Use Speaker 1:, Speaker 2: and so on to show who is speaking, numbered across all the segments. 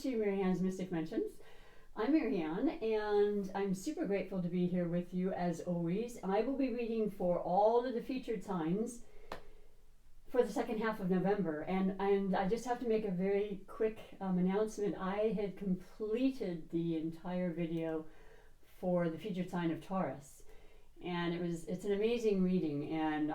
Speaker 1: to Marianne's Mystic Mentions. I'm Marianne, and I'm super grateful to be here with you as always. I will be reading for all of the featured signs for the second half of November, and I just have to make a very quick announcement. I had completed the entire video for the featured sign of Taurus, and it's an amazing reading, and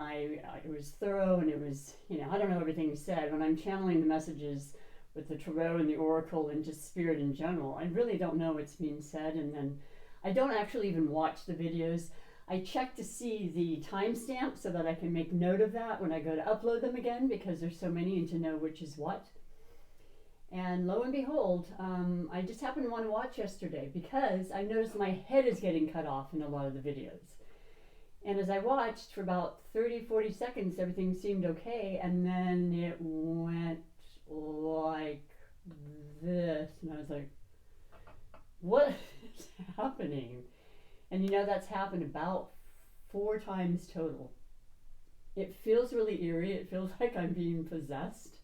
Speaker 1: it was thorough, and it was, I don't know everything said. When I'm channeling the messages with the tarot and the oracle and just spirit in general, I really don't know what's being said, and then I don't actually even watch the videos. I check to see the timestamp so that I can make note of that when I go to upload them again, because there's so many, and to know which is what. And lo and behold, I just happened to want to watch yesterday because I noticed my head is getting cut off in a lot of the videos. And as I watched for about 30-40 seconds, everything seemed okay, and then it went like this, and I was like, what is happening? And that's happened about 4 times total. It feels really eerie. It feels like I'm being possessed.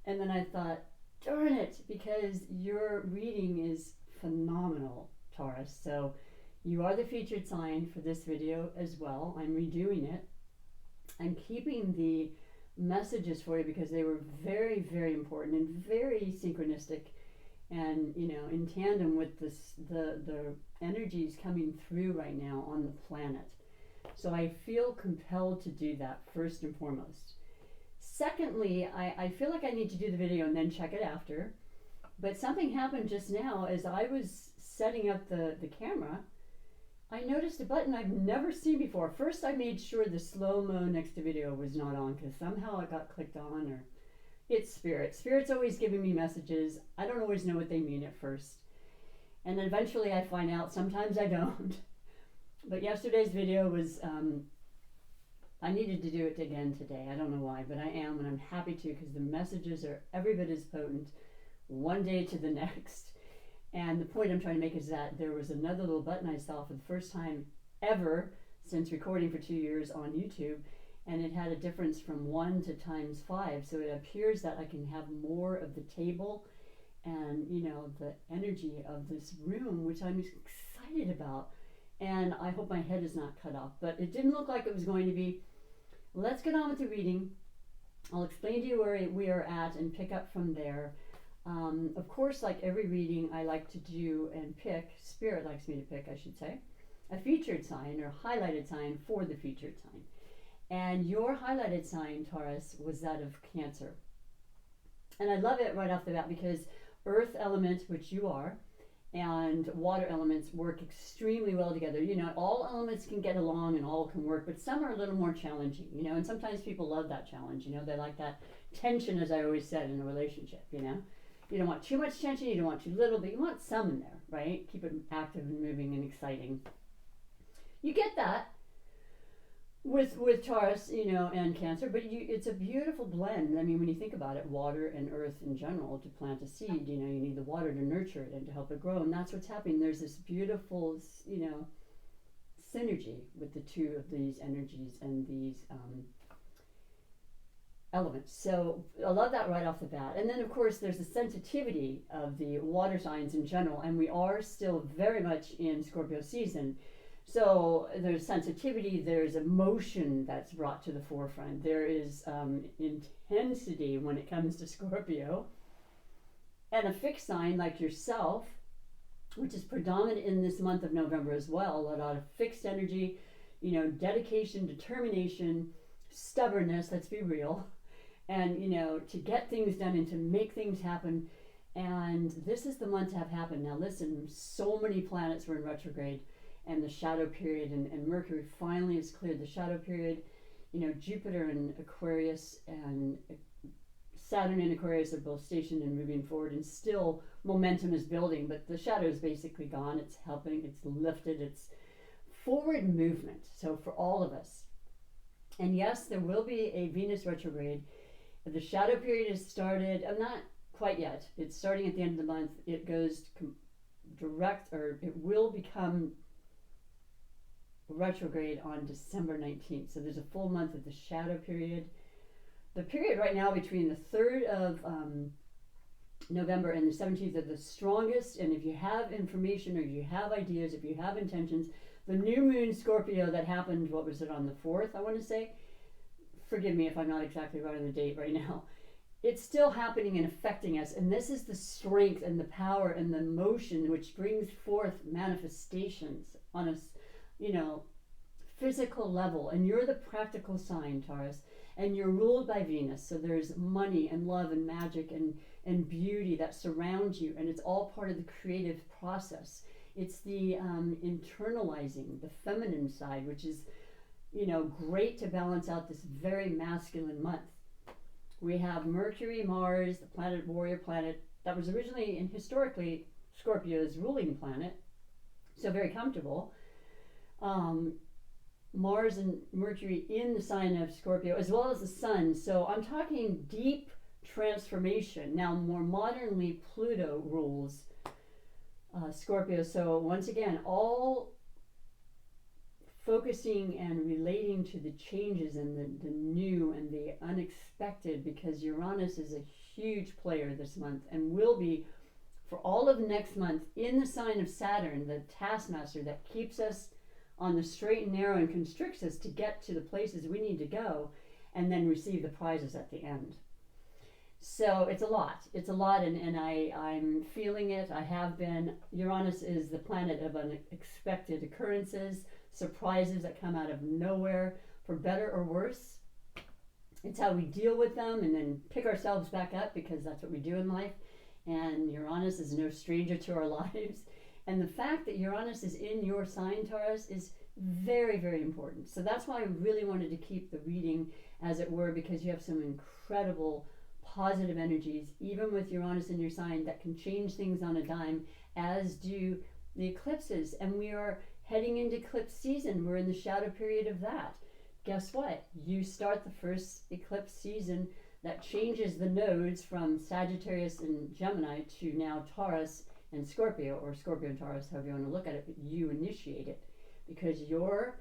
Speaker 1: And then I thought, darn it, because your reading is phenomenal, Taurus. So you are the featured sign for this video as well. I'm redoing it. I'm keeping the messages for you because they were very, very important and very synchronistic, and in tandem with the energies coming through right now on the planet. So I feel compelled to do that first and foremost. Secondly, I feel like I need to do the video and then check it after, but something happened just now as I was setting up the camera. I noticed a button I've never seen before. First, I made sure the slow-mo next to video was not on, because somehow it got clicked on, or it's Spirit. Spirit's always giving me messages. I don't always know what they mean at first. And then eventually I find out. Sometimes I don't. But yesterday's video was, I needed to do it again today. I don't know why, but I am, and I'm happy to, because the messages are every bit as potent one day to the next. And the point I'm trying to make is that there was another little button I saw for the first time ever since recording for 2 years on YouTube, and it had a difference from 1 to ×5. So it appears that I can have more of the table and, the energy of this room, which I'm excited about. And I hope my head is not cut off, but it didn't look like it was going to be. Let's get on with the reading. I'll explain to you where we are at and pick up from there. Of course, like every reading, I like to do and pick, Spirit likes me to pick, I should say, a featured sign or highlighted sign for the featured sign. And your highlighted sign, Taurus, was that of Cancer. And I love it right off the bat because earth element, which you are, and water elements work extremely well together. All elements can get along and all can work, but some are a little more challenging, and sometimes people love that challenge. They like that tension, as I always said, in a relationship. You don't want too much tension, you don't want too little, but you want some in there, right? Keep it active and moving and exciting. You get that with Taurus, and Cancer, but it's a beautiful blend. I mean, when you think about it, water and earth in general, to plant a seed, you need the water to nurture it and to help it grow, and that's what's happening. There's this beautiful, synergy with the two of these energies and these elements. So I love that right off the bat. And then, of course, there's the sensitivity of the water signs in general, and we are still very much in Scorpio season. So there's sensitivity, there's emotion that's brought to the forefront. There is intensity when it comes to Scorpio. And a fixed sign like yourself, which is predominant in this month of November as well, a lot of fixed energy, dedication, determination, stubbornness, let's be real, and, to get things done and to make things happen. And this is the month to have happen. Now listen, so many planets were in retrograde, and the shadow period, and Mercury finally has cleared the shadow period. Jupiter in Aquarius and Saturn in Aquarius are both stationed and moving forward, and still momentum is building, but the shadow is basically gone. It's helping, it's lifted, it's forward movement. So for all of us. And yes, there will be a Venus retrograde. The shadow period has started. I'm not quite yet. It's starting at the end of the month. It goes direct, or it will become retrograde on December 19th. So there's a full month of the shadow period. The period right now between the 3rd of November and the 17th are the strongest. And if you have information or you have ideas, if you have intentions, the new moon Scorpio that happened, what was it, on the 4th, I want to say? Forgive me if I'm not exactly right on the date right now. It's still happening and affecting us. And this is the strength and the power and the motion which brings forth manifestations on a, physical level. And you're the practical sign, Taurus. And you're ruled by Venus. So there's money and love and magic and beauty that surrounds you. And it's all part of the creative process. It's the internalizing, the feminine side, which is, great to balance out this very masculine month. We have Mercury, Mars, the planet, warrior planet, that was originally and historically Scorpio's ruling planet, so very comfortable. Mars and Mercury in the sign of Scorpio, as well as the Sun. So I'm talking deep transformation. Now, more modernly, Pluto rules Scorpio. So once again, all focusing and relating to the changes and the new and the unexpected, because Uranus is a huge player this month and will be for all of next month in the sign of Saturn, the taskmaster that keeps us on the straight and narrow and constricts us to get to the places we need to go and then receive the prizes at the end. So it's a lot, and I'm feeling it. I have been. Uranus is the planet of unexpected occurrences, surprises that come out of nowhere, for better or worse. It's how we deal with them and then pick ourselves back up, because that's what we do in life. And Uranus is no stranger to our lives. And the fact that Uranus is in your sign, Taurus, is very, very important. So that's why I really wanted to keep the reading, as it were, because you have some incredible positive energies, even with Uranus in your sign, that can change things on a dime, as do the eclipses. And we are heading into eclipse season. We're in the shadow period of that. Guess what? You start the first eclipse season that changes the nodes from Sagittarius and Gemini to now Taurus and Scorpio, or Scorpio and Taurus, however you want to look at it, but you initiate it, because your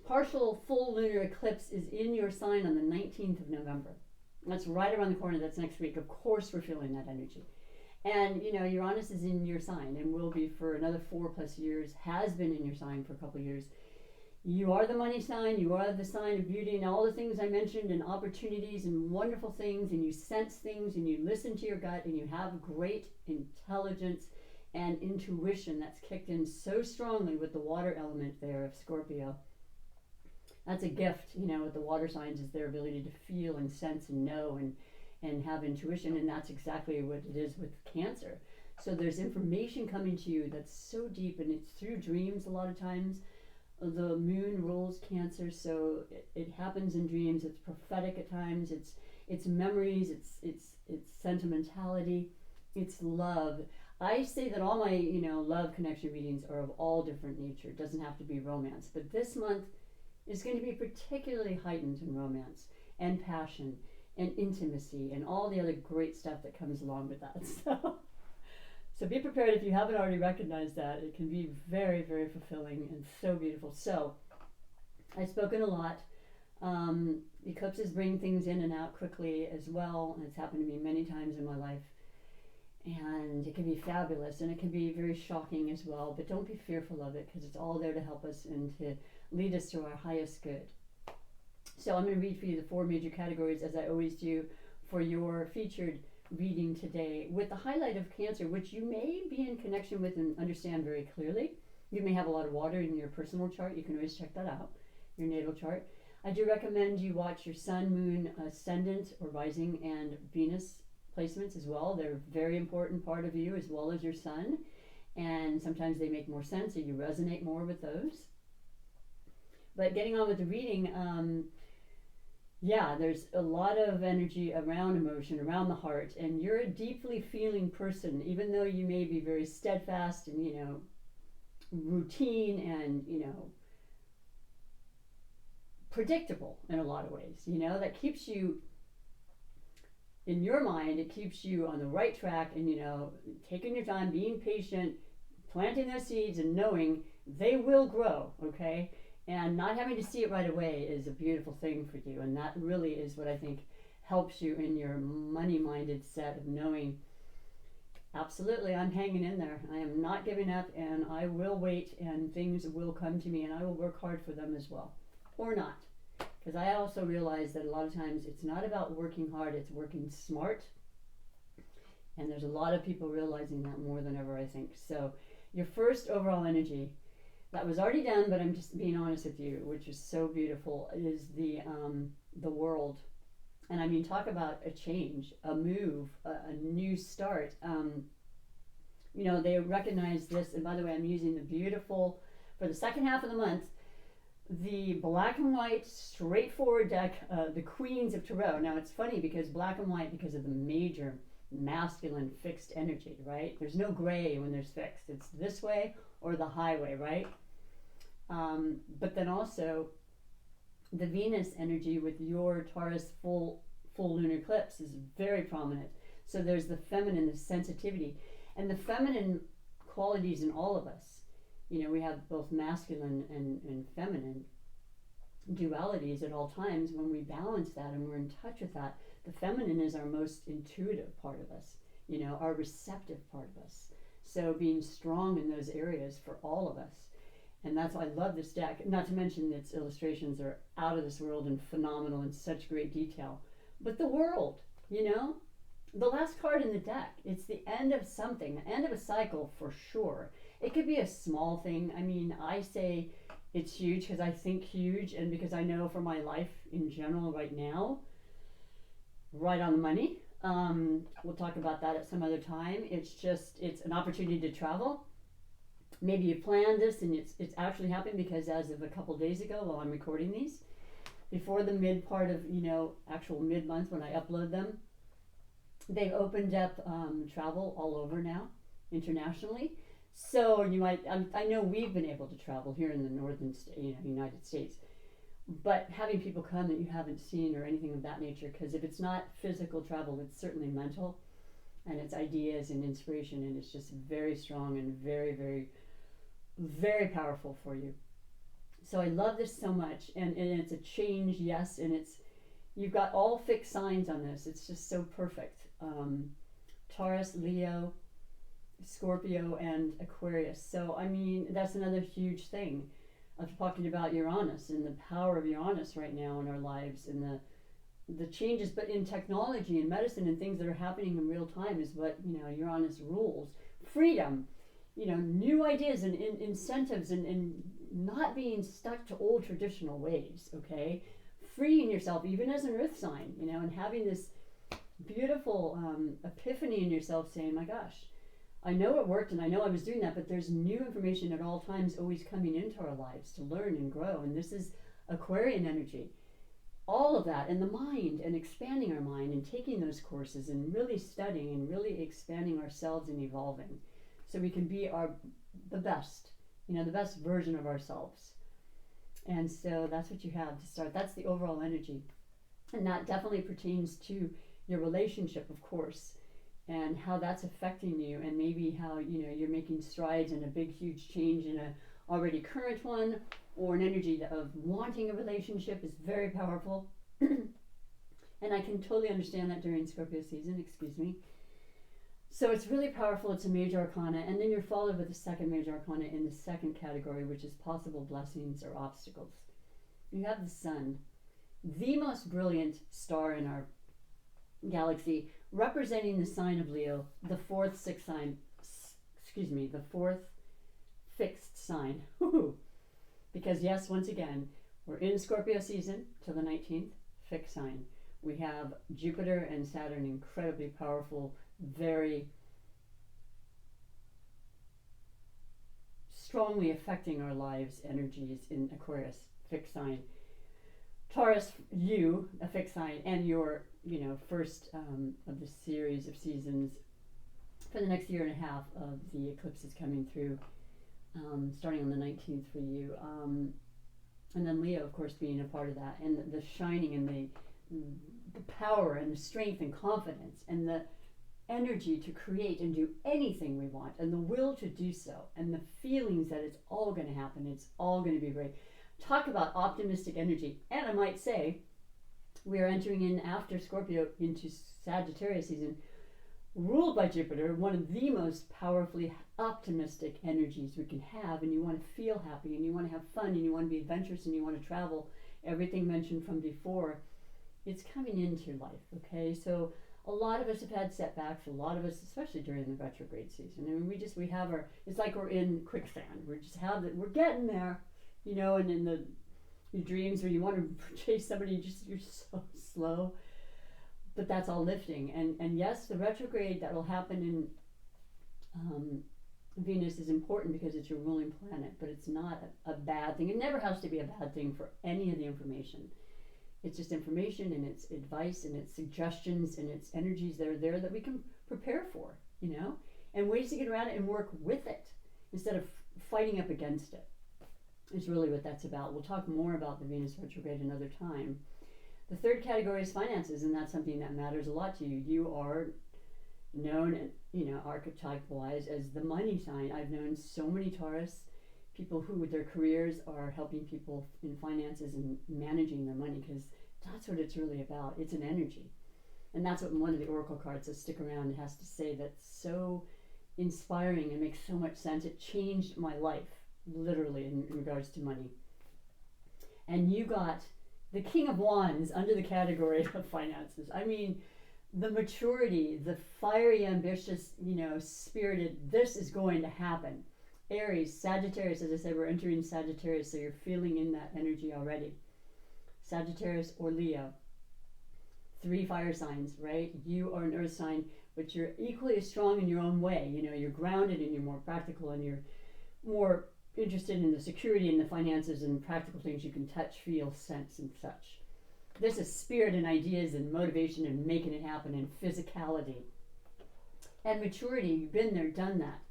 Speaker 1: partial full lunar eclipse is in your sign on the 19th of November. That's right around the corner. That's next week. Of course, we're feeling that energy. And, Uranus is in your sign and will be for another 4+ years, has been in your sign for a couple of years. You are the money sign, you are the sign of beauty and all the things I mentioned, and opportunities and wonderful things, and you sense things and you listen to your gut, and you have great intelligence and intuition that's kicked in so strongly with the water element there of Scorpio. That's a gift, with the water signs, is their ability to feel and sense and know and have intuition, and that's exactly what it is with Cancer. So there's information coming to you that's so deep, and it's through dreams a lot of times. The moon rules Cancer, so it happens in dreams. It's prophetic at times. It's memories. It's sentimentality. It's love. I say that all my love connection readings are of all different nature. It doesn't have to be romance, but this month is going to be particularly heightened in romance and passion and intimacy and all the other great stuff that comes along with that. So be prepared if you haven't already recognized that. It can be very, very fulfilling and so beautiful. So I've spoken a lot. Eclipses bring things in and out quickly as well, and it's happened to me many times in my life. And it can be fabulous, and it can be very shocking as well, but don't be fearful of it, because it's all there to help us and to lead us to our highest good. So I'm going to read for you the 4 major categories, as I always do, for your featured reading today, with the highlight of Cancer, which you may be in connection with and understand very clearly. You may have a lot of water in your personal chart. You can always check that out, your natal chart. I do recommend you watch your Sun, Moon, Ascendant, or Rising, and Venus placements as well. They're a very important part of you, as well as your Sun, and sometimes they make more sense, or you resonate more with those. But getting on with the reading, there's a lot of energy around emotion, around the heart, and you're a deeply feeling person, even though you may be very steadfast and, routine and, predictable in a lot of ways, that keeps you, in your mind, it keeps you on the right track and, taking your time, being patient, planting those seeds and knowing they will grow, okay? And not having to see it right away is a beautiful thing for you. And that really is what I think helps you in your money-minded set of knowing Absolutely, I'm hanging in there. I am not giving up, and I will wait, and things will come to me, and I will work hard for them as well. Or not. Because I also realize that a lot of times it's not about working hard, it's working smart. And there's a lot of people realizing that more than ever, I think. So, your first overall energy, that was already done, but I'm just being honest with you, which is so beautiful, is the world. And I mean, talk about a change, a move, a new start. You know, they recognize this. And by the way, I'm using the beautiful, for the second half of the month, the black and white, straightforward deck, the Queens of Tarot. Now, it's funny because black and white, because of the major masculine fixed energy, right? There's no gray when there's fixed. It's this way or the highway, right? But then also, the Venus energy with your Taurus full lunar eclipse is very prominent. So there's the feminine, the sensitivity, and the feminine qualities in all of us. You know, we have both masculine and feminine dualities at all times. When we balance that and we're in touch with that, the feminine is our most intuitive part of us, you know, our receptive part of us. So being strong in those areas for all of us. And that's why I love this deck. Not to mention its illustrations are out of this world and phenomenal in such great detail. But the world, you know, the last card in the deck, it's the end of something, the end of a cycle for sure. It could be a small thing. I mean, I say it's huge because I think huge, and because I know for my life in general right now, right on the money. We'll talk about that at some other time. It's an opportunity to travel. Maybe you planned this and it's actually happened, because as of a couple days ago while I'm recording these, before the mid part of, you know, actual mid-month when I upload them, they've opened up travel all over now, internationally. So you might, I know we've been able to travel here in the northern, United States, but having people come that you haven't seen or anything of that nature, because if it's not physical travel, it's certainly mental, and it's ideas and inspiration, and it's just very strong and very, very, very powerful for you. So I love this so much, and it's a change, yes, and you've got all fixed signs on this. It's just so perfect. Taurus, Leo, Scorpio, and Aquarius. So I mean, that's another huge thing of talking about Uranus and the power of Uranus right now in our lives, and the changes, but in technology and medicine and things that are happening in real time is what, you know, Uranus rules. Freedom, you know, new ideas and incentives, and not being stuck to old traditional ways, okay? Freeing yourself, even as an earth sign, you know, and having this beautiful epiphany in yourself saying, my gosh, I know it worked and I know I was doing that, but there's new information at all times always coming into our lives to learn and grow. And this is Aquarian energy. All of that, and the mind, and expanding our mind, and taking those courses, and really studying, and really expanding ourselves and evolving, so we can be the best, you know, the best version of ourselves. And so that's what you have to start. That's the overall energy. And that definitely pertains to your relationship, of course, and how that's affecting you, and maybe how, you know, you're making strides in a big, huge change in a already current one, or an energy of wanting a relationship is very powerful. And I can totally understand that during Scorpio season, excuse me. So it's really powerful. It's a major arcana, and then you're followed with the second major arcana in the second category, which is possible blessings or obstacles. You have the sun, the most brilliant star in our galaxy, representing the sign of Leo, the fourth fixed sign. Because yes, once again, we're in Scorpio season till the 19th, fixed sign. We have Jupiter and Saturn, incredibly powerful, very strongly affecting our lives, energies in Aquarius, fixed sign. Taurus, you, a fixed sign, and your, you know, first of the series of seasons for the next year and a half of the eclipses coming through, starting on the 19th for you. And then Leo, of course, being a part of that, and the shining, and the power, and the strength, and confidence, and the energy to create and do anything we want, and the will to do so, and the feelings that it's all going to happen, it's all going to be great. Talk about optimistic energy. And I might say, we are entering in after Scorpio into Sagittarius season, ruled by Jupiter, one of the most powerfully optimistic energies we can have, and you want to feel happy, and you want to have fun, and you want to be adventurous, and you want to travel, everything mentioned from before, it's coming into life, okay? So a lot of us have had setbacks, a lot of us, especially during the retrograde season. I mean, we have our, it's like we're in quicksand. We're getting there, you know, and in the dreams where you want to chase somebody, you're so slow. But that's all lifting. And yes, the retrograde that will happen in Venus is important because it's your ruling planet, but it's not a bad thing. It never has to be a bad thing for any of the information. It's just information, and it's advice, and it's suggestions, and it's energies that are there that we can prepare for, you know, and ways to get around it and work with it instead of fighting up against it. Is really what that's about. We'll talk more about the Venus retrograde another time. The third category is finances, and that's something that matters a lot to you. You are known, you know, archetype-wise as the money sign. I've known so many Taurus people who, with their careers, are helping people in finances and managing their money, because that's what it's really about. It's an energy. And that's what one of the oracle cards that stick around has to say that's so inspiring and makes so much sense. It changed my life, literally, in regards to money. And you got the King of Wands under the category of finances. I mean, the maturity, the fiery, ambitious, you know, spirited, this is going to happen. Aries, Sagittarius, as I said, we're entering Sagittarius, so you're feeling in that energy already. Sagittarius or Leo, 3 fire signs, right? You are an earth sign, but you're equally as strong in your own way. You know, you're grounded and you're more practical, and you're more interested in the security and the finances and practical things you can touch, feel, sense, and such. This is spirit and ideas and motivation and making it happen, and physicality. And maturity, you've been there, done that.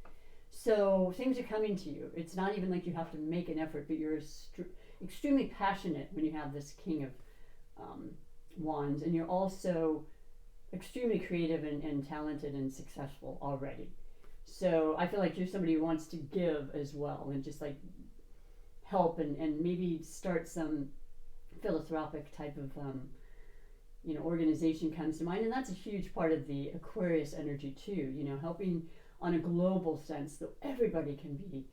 Speaker 1: So things are coming to you. It's not even like you have to make an effort, but you're extremely passionate when you have this King of Wands, and you're also extremely creative and talented and successful already. So I feel like you're somebody who wants to give as well, and just like help and maybe start some philanthropic type of you know, organization comes to mind. And that's a huge part of the Aquarius energy too, you know, helping on a global sense that everybody can be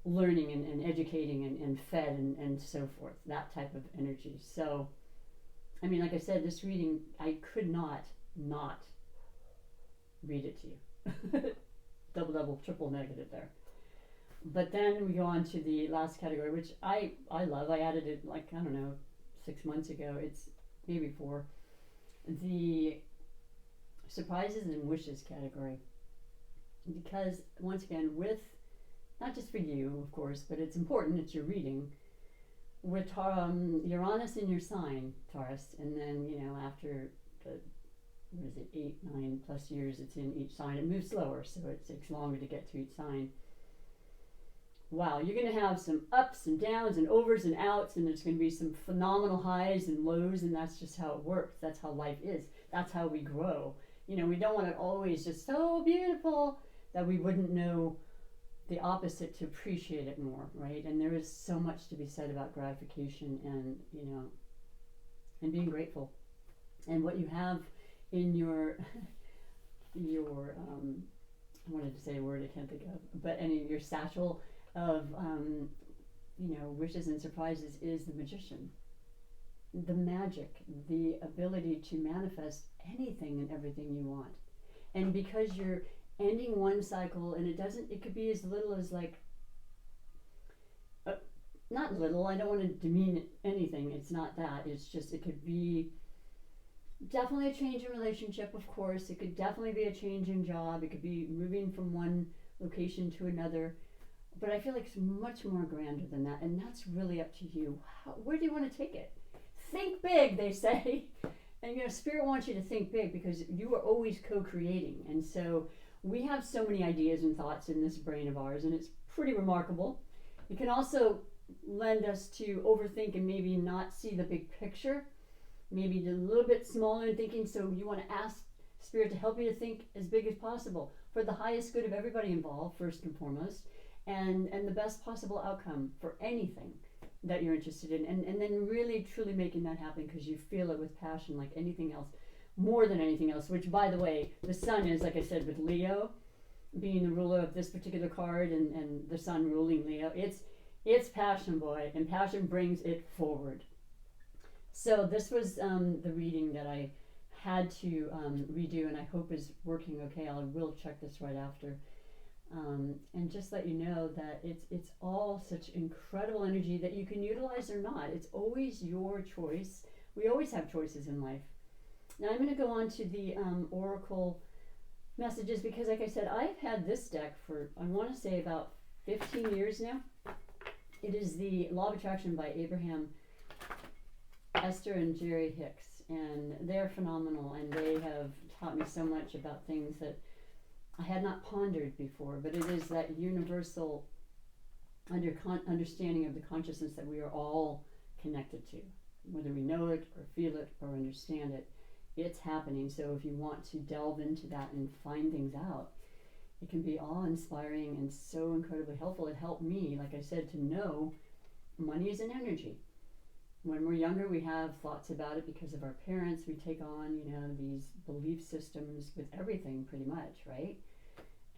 Speaker 1: learning and educating and fed and so forth, that type of energy. So, I mean, like I said, this reading, I could not read it to you. Double, triple negative there. But then we go on to the last category, which I love. I added it, like, I don't know, 6 months ago. It's maybe 4. The surprises and wishes category. Because, once again, with, not just for you, of course, but it's important, it's your reading, with Uranus in your sign, Taurus, and then, you know, after the, 8, 9 plus years it's in each sign, it moves slower, so it takes longer to get to each sign. Wow, you're going to have some ups and downs and overs and outs, and there's going to be some phenomenal highs and lows, and that's just how it works. That's how life is. That's how we grow. You know, we don't want it always just so beautiful that we wouldn't know the opposite to appreciate it more, right? And there is so much to be said about gratification and, you know, and being grateful. And what you have in your I wanted to say a word I can't think of, but your satchel of, you know, wishes and surprises is the magician. The magic, the ability to manifest anything and everything you want. And because you're ending one cycle, and it could be as little as like, not little, I don't want to demean anything, it's not that, it's just, it could be definitely a change in relationship, of course, it could definitely be a change in job, it could be moving from one location to another, but I feel like it's much more grander than that, and that's really up to you. Where do you want to take it? Think big, they say. And you know, Spirit wants you to think big because you are always co-creating, and so we have so many ideas and thoughts in this brain of ours, and it's pretty remarkable. It can also lend us to overthink and maybe not see the big picture, maybe a little bit smaller in thinking, so you want to ask Spirit to help you to think as big as possible for the highest good of everybody involved, first and foremost, and the best possible outcome for anything that you're interested in, and then really truly making that happen because you feel it with passion like anything else more than anything else, which, by the way, the sun is, like I said, with Leo being the ruler of this particular card, and the sun ruling Leo. It's passion, boy, and passion brings it forward. So this was the reading that I had to redo, and I hope is working okay. I will check this right after. And just let you know that it's all such incredible energy that you can utilize or not. It's always your choice. We always have choices in life. Now I'm going to go on to the Oracle messages, because like I said, I've had this deck for, I want to say, about 15 years now. It is the Law of Attraction by Abraham, Esther, and Jerry Hicks, and they're phenomenal, and they have taught me so much about things that I had not pondered before. But it is that universal understanding of the consciousness that we are all connected to, whether we know it or feel it or understand it. It's happening. So if you want to delve into that and find things out, it can be awe-inspiring and so incredibly helpful. It helped me, like I said, to know money is an energy. When we're younger, we have thoughts about it because of our parents. We take on, these belief systems with everything pretty much, right?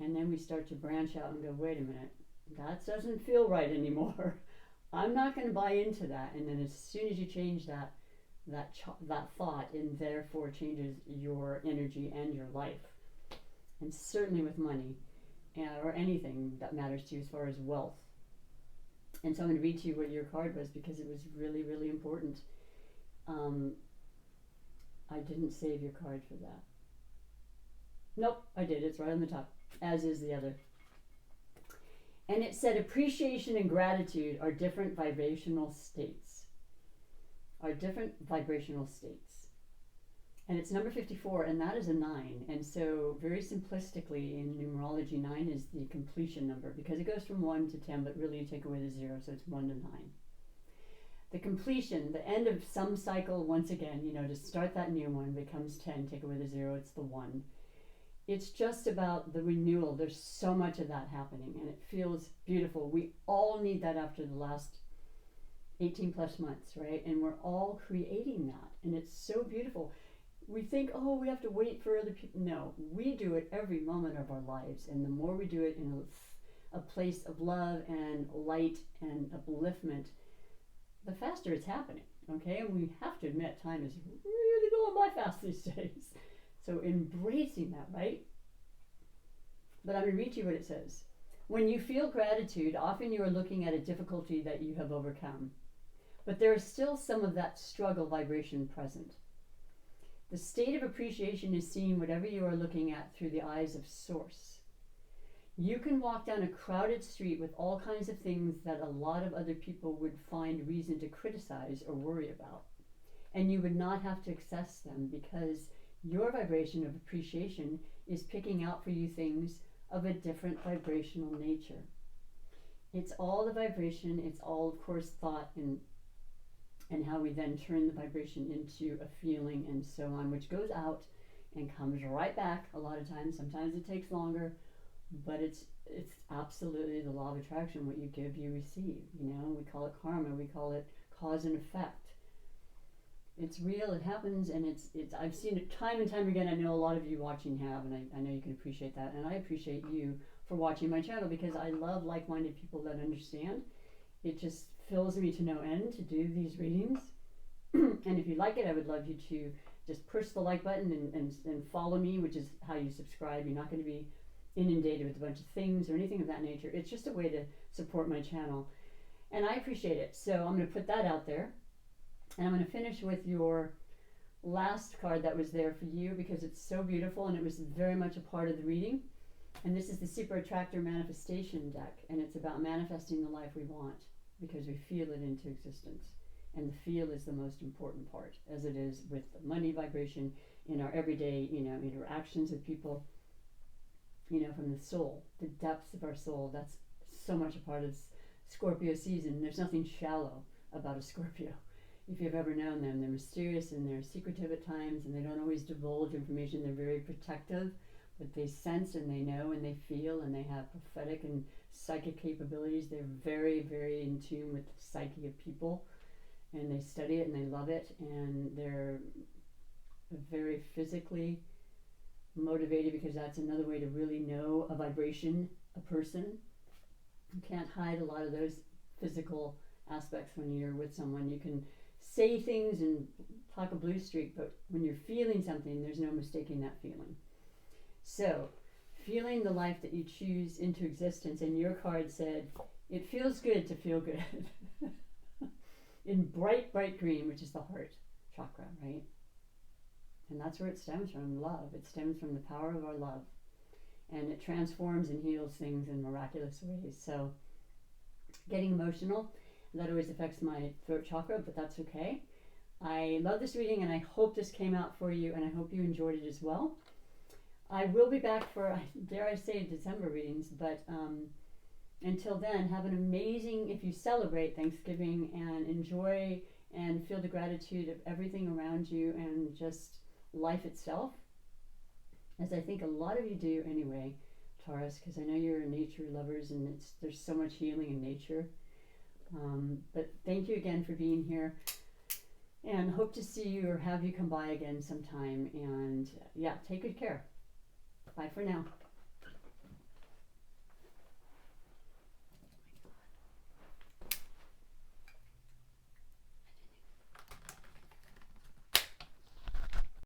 Speaker 1: And then we start to branch out and go, wait a minute, that doesn't feel right anymore. I'm not going to buy into that. And then as soon as you change that thought, and therefore changes your energy and your life. And certainly with money, or anything that matters to you as far as wealth. And so I'm going to read to you what your card was, because it was really, really important. I didn't save your card for that. Nope, I did. It's right on the top, as is the other. And it said, appreciation and gratitude are different vibrational states. And it's number 54, and that is a 9. And so very simplistically in numerology, 9 is the completion number, because it goes from 1 to 10, but really you take away the 0, so it's 1 to 9. The completion, the end of some cycle, once again, to start that new one, becomes 10, take away the 0, it's the 1. It's just about the renewal. There's so much of that happening, and it feels beautiful. We all need that after the last 18 plus months, right? And we're all creating that, and it's so beautiful. We think, oh, we have to wait for other people. No, we do it every moment of our lives, and the more we do it in a place of love and light and upliftment, the faster it's happening, okay? And we have to admit, time is really going by fast these days. So embracing that, right? But I'm going to read you what it says. When you feel gratitude, often you are looking at a difficulty that you have overcome. But there is still some of that struggle vibration present. The state of appreciation is seeing whatever you are looking at through the eyes of Source. You can walk down a crowded street with all kinds of things that a lot of other people would find reason to criticize or worry about. And you would not have to access them, because your vibration of appreciation is picking out for you things of a different vibrational nature. It's all the vibration, it's all, of course, thought, and how we then turn the vibration into a feeling and so on, which goes out and comes right back a lot of times. Sometimes it takes longer, but it's absolutely the law of attraction. What you give, you receive. We call it karma, we call it cause and effect. It's real, it happens, and it's I've seen it time and time again. I know a lot of you watching have, and I know you can appreciate that, and I appreciate you for watching my channel, because I love like-minded people that understand. It just fills me to no end to do these readings. And if you like it, I would love you to just push the like button and follow me, which is how you subscribe. You're not going to be inundated with a bunch of things or anything of that nature. It's just a way to support my channel, and I appreciate it. So I'm going to put that out there, and I'm going to finish with your last card that was there for you, because it's so beautiful and it was very much a part of the reading. And this is the Super Attractor Manifestation deck, and it's about manifesting the life we want, because we feel it into existence. And the feel is the most important part, as it is with the money vibration in our everyday, interactions with people, from the soul, the depths of our soul. That's so much a part of Scorpio season. There's nothing shallow about a Scorpio. If you've ever known them, they're mysterious and they're secretive at times, and they don't always divulge information. They're very protective, but they sense and they know and they feel, and they have prophetic and psychic capabilities. They're very, very in tune with the psyche of people, and they study it and they love it, and they're very physically motivated, because that's another way to really know a vibration, a person. You can't hide a lot of those physical aspects when you're with someone. You can say things and talk a blue streak, but when you're feeling something, there's no mistaking that feeling. So, feeling the life that you choose into existence, and your card said, it feels good to feel good. In bright, bright green, which is the heart chakra, right? And that's where it stems from, love. It stems from the power of our love. And it transforms and heals things in miraculous ways. So, getting emotional, that always affects my throat chakra, but that's okay. I love this reading, and I hope this came out for you, and I hope you enjoyed it as well. I will be back for, dare I say, December readings, but until then, have an amazing, if you celebrate Thanksgiving, and enjoy and feel the gratitude of everything around you and just life itself, as I think a lot of you do anyway, Taurus, because I know you're nature lovers, and there's so much healing in nature. But thank you again for being here, and hope to see you or have you come by again sometime. And yeah, take good care. Bye for now.